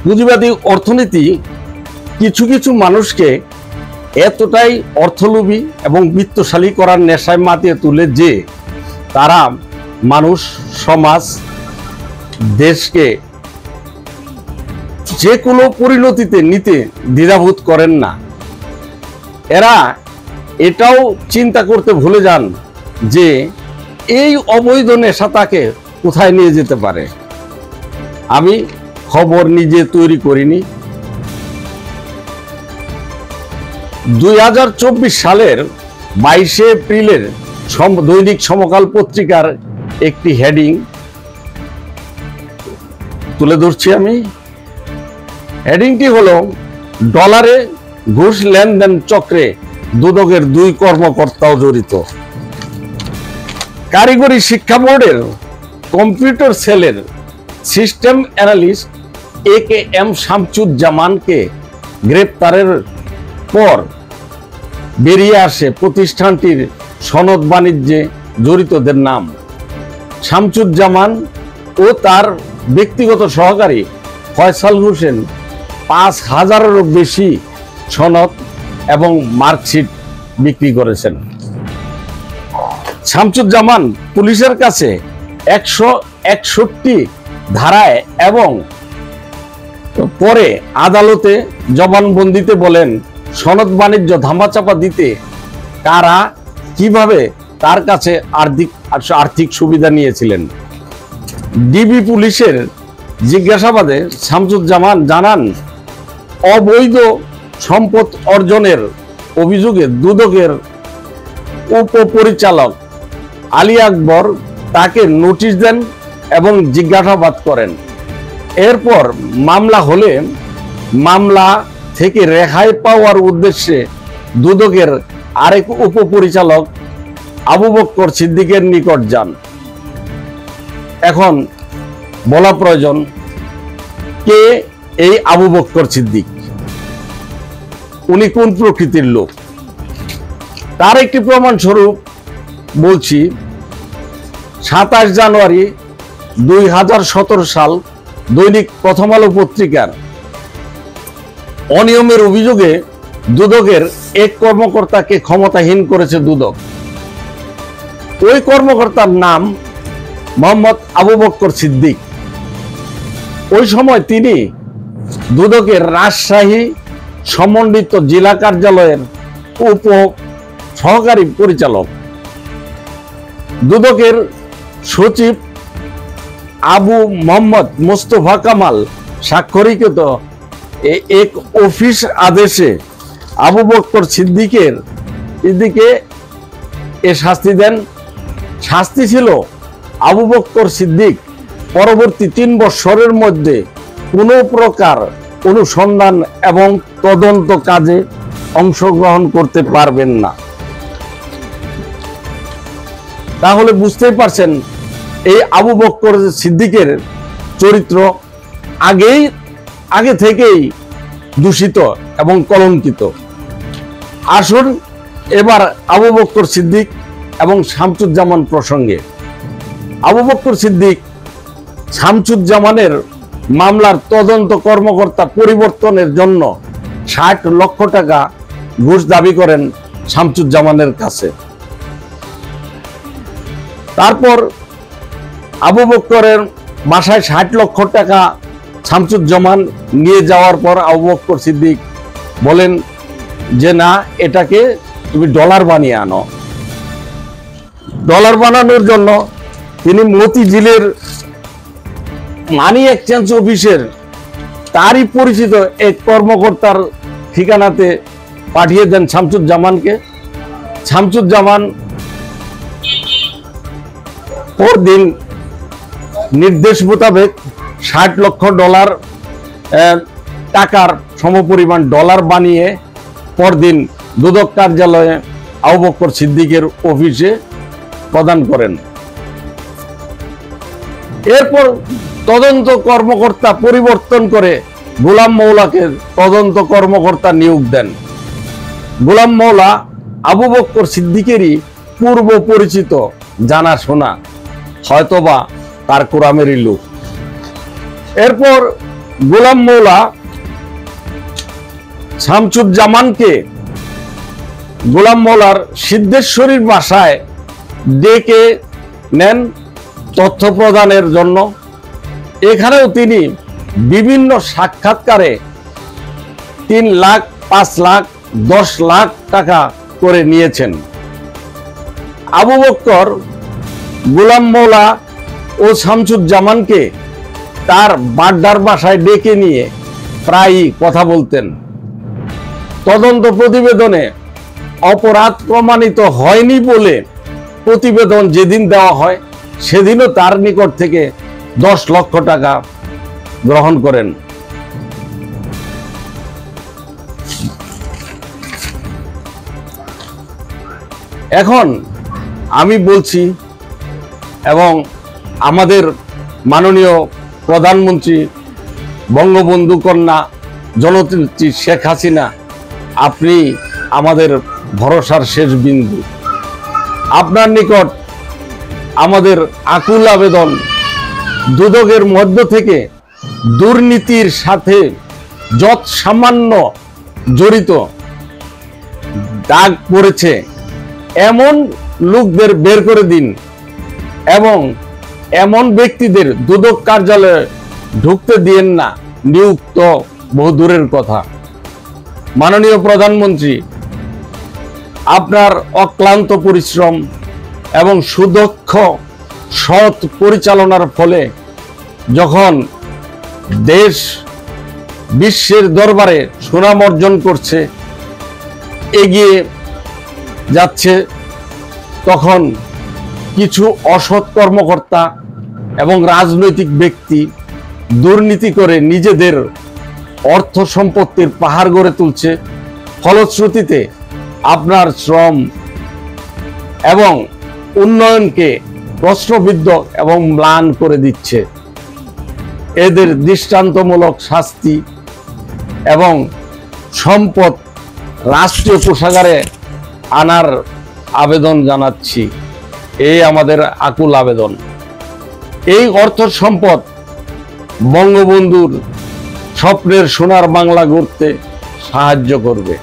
পুঁজিবাদী অর্থনীতি কিছু কিছু মানুষকে এতটাই অর্থলোভী এবং বিত্তশালী করার নেশায় মাতিয়ে তুলে যে তারা মানুষ, সমাজ, দেশকে যে কোনো পরিণতিতে নিতে দ্বিধাবোধ করেন না। এরা এটাও চিন্তা করতে ভুলে যান যে এই অবৈধ নেশা তাকে কোথায় নিয়ে যেতে পারে। আমি খবর নিজে তৈরি করিনি। 2024 সালের 22 এপ্রিলের দৈনিক সমকাল পত্রিকার একটি হেডিং তুলে ধরছি আমি। হেডিংটি হলো, ডলারে ঘুষ লেনদেন চক্রে দুদকের 2 কর্মকর্তাও জড়িত। কারিগরি শিক্ষা বোর্ডের কম্পিউটার সেলের সিস্টেম অ্যানালিস্ট AKM শামসুজ্জামানকে গ্রেপ্তারের পর বেরিয়ে আসে প্রতিষ্ঠানটির সনদ বাণিজ্যে জড়িতদের নাম। শামসুজ্জামান ও তার ব্যক্তিগত সহকারী ফয়সাল হোসেন 5000-এরও বেশি সনদ এবং মার্কশিট বিক্রি করেছেন। শামসুজ্জামান পুলিশের কাছে 161 ধারায় এবং পরে আদালতে জবানবন্দিতে বলেন, সনদ বাণিজ্য ধামাচাপা দিতে কারা কিভাবে তার কাছে আর্থিক সুবিধা নিয়েছিলেন। ডিবি পুলিশের জিজ্ঞাসাবাদে শামসুজ্জামান জানান, অবৈধ সম্পদ অর্জনের অভিযোগে দুদকের উপপরিচালক আলী আকবর তাকে নোটিশ দেন এবং জিজ্ঞাসাবাদ করেন। এরপর মামলা হলে মামলা থেকে রেহাই পাওয়ার উদ্দেশ্যে দুদকের আরেক উপপরিচালক আবু বকর সিদ্দিকের নিকট যান। এখন বলা প্রয়োজন, কে এই আবু বকর সিদ্দিক? উনি কোন প্রকৃতির লোক? তার একটি প্রমাণ স্বরূপ বলছি। 27 জানুয়ারি 2017 সাল দৈনিক প্রথম আলো পত্রিকার অনিয়মের অভিযোগে দুদকের এক কর্মকর্তাকে ক্ষমতাহীন করেছে দুদক। ওই কর্মকর্তার নাম মোহাম্মদ আবু বকর সিদ্দিক। ওই সময় তিনি দুদকের রাজশাহী সমন্বিত জেলা কার্যালয়ের উপ সহকারী পরিচালক। দুদকের সচিব আবু মোহাম্মদ মোস্তফা কামাল স্বাক্ষরিত এক অফিস আদেশে আবু বকর সিদ্দিকে এ শাস্তি দেন। শাস্তি ছিল আবু বকর সিদ্দিক পরবর্তী 3 বছরের মধ্যে কোনো প্রকার অনুসন্ধান এবং তদন্ত কাজে অংশগ্রহণ করতে পারবেন না। তাহলে বুঝতেই পারছেন এই আবু বকর সিদ্দিকের চরিত্র আগে থেকেই দূষিত এবং কলঙ্কিত। আসুন এবার আবু বকর সিদ্দিক এবং শামসুজ্জামান প্রসঙ্গে। আবু বকর সিদ্দিক শামসুজ্জামানের মামলার তদন্ত কর্মকর্তা পরিবর্তনের জন্য 60 লক্ষ টাকা ঘুষ দাবি করেন শামসুজ্জামানের কাছে। তারপর আবু বকরের বাসায় 60 লক্ষ টাকা শামসুজ্জামান নিয়ে যাওয়ার পর আবু বকর সিদ্দিক বলেন যে, না, এটাকে তুমি ডলার বানিয়ে আনো। ডলার বানানোর জন্য তিনি মতিঝিলের মানি এক্সচেঞ্জ অফিসের তারই পরিচিত এক কর্মকর্তার ঠিকানাতে পাঠিয়ে দেন শামসুজ্জামানকে। শামসুজ্জামান পরদিন নির্দেশ মোতাবেক 60 লক্ষ ডলার টাকার সমপরিমাণ ডলার বানিয়ে পরদিন দুদক কার্যালয়ে আবু বকর সিদ্দিকের অফিসে প্রদান করেন। এরপর তদন্ত কর্মকর্তা পরিবর্তন করে গোলাম মৌলাকে তদন্ত কর্মকর্তা নিয়োগ দেন। গোলাম মৌলা আবু বকর সিদ্দিকেরই পূর্ব পরিচিত, জানাশোনা, হয়তোবা তার কোরামেরই লোক। এরপর গোলাম মৌলা শামসুজ্জামানকে গোলাম মৌলার সিদ্ধেশ্বরীর বাসায় ডেকে নেন তথ্য প্রদানের জন্য। এখানেও তিনি বিভিন্ন সাক্ষাৎকারে 3 লাখ, 5 লাখ, 10 লাখ টাকা করে নিয়েছেন। আবু বক্কর গোলাম মৌলা ও শামসুজ্জামানকে তার বাড্ডার বাসায় ডেকে নিয়ে প্রায়ই কথা বলতেন। তদন্ত প্রতিবেদনে অপরাধ প্রমাণিত হয়নি বলে প্রতিবেদন যেদিন দেওয়া হয় সেদিনও তার নিকট থেকে 10 লক্ষ টাকা গ্রহণ করেন। এখন আমি বলছি এবং আমাদের মাননীয় প্রধানমন্ত্রী বঙ্গবন্ধু কন্যা জননেত্রী শেখ হাসিনা, আপনি আমাদের ভরসার শেষ বিন্দু। আপনার নিকট আমাদের আকুল আবেদন, দুদকের মধ্য থেকে দুর্নীতির সাথে যত সামান্য জড়িত দাগ পড়েছে এমন লোকদের বের করে দিন এবং এমন ব্যক্তিদের দুদক কার্যালয়ে ঢুকতে দিয়েন না। নিযুক্ত বহু দূরের কথা। মাননীয় প্রধানমন্ত্রী, আপনার অক্লান্ত পরিশ্রম এবং সুদক্ষ সৎ পরিচালনার ফলে যখন দেশ বিশ্বের দরবারে সুনাম অর্জন করছে, এগিয়ে যাচ্ছে, তখন কিছু অসৎ কর্মকর্তা এবং রাজনৈতিক ব্যক্তি দুর্নীতি করে নিজেদের অর্থ সম্পত্তির পাহাড় গড়ে তুলছে। ফলশ্রুতিতে আপনার শ্রম এবং উন্নয়নকে প্রশ্নবিদ্ধ এবং ম্লান করে দিচ্ছে। এদের দৃষ্টান্তমূলক শাস্তি এবং সম্পদ রাষ্ট্রীয় কোষাগারে আনার আবেদন জানাচ্ছি। এই আমাদের আকুল আবেদন। এই অর্থ সম্পদ বঙ্গবন্ধুর স্বপ্নের সোনার বাংলা গড়তে সাহায্য করবে।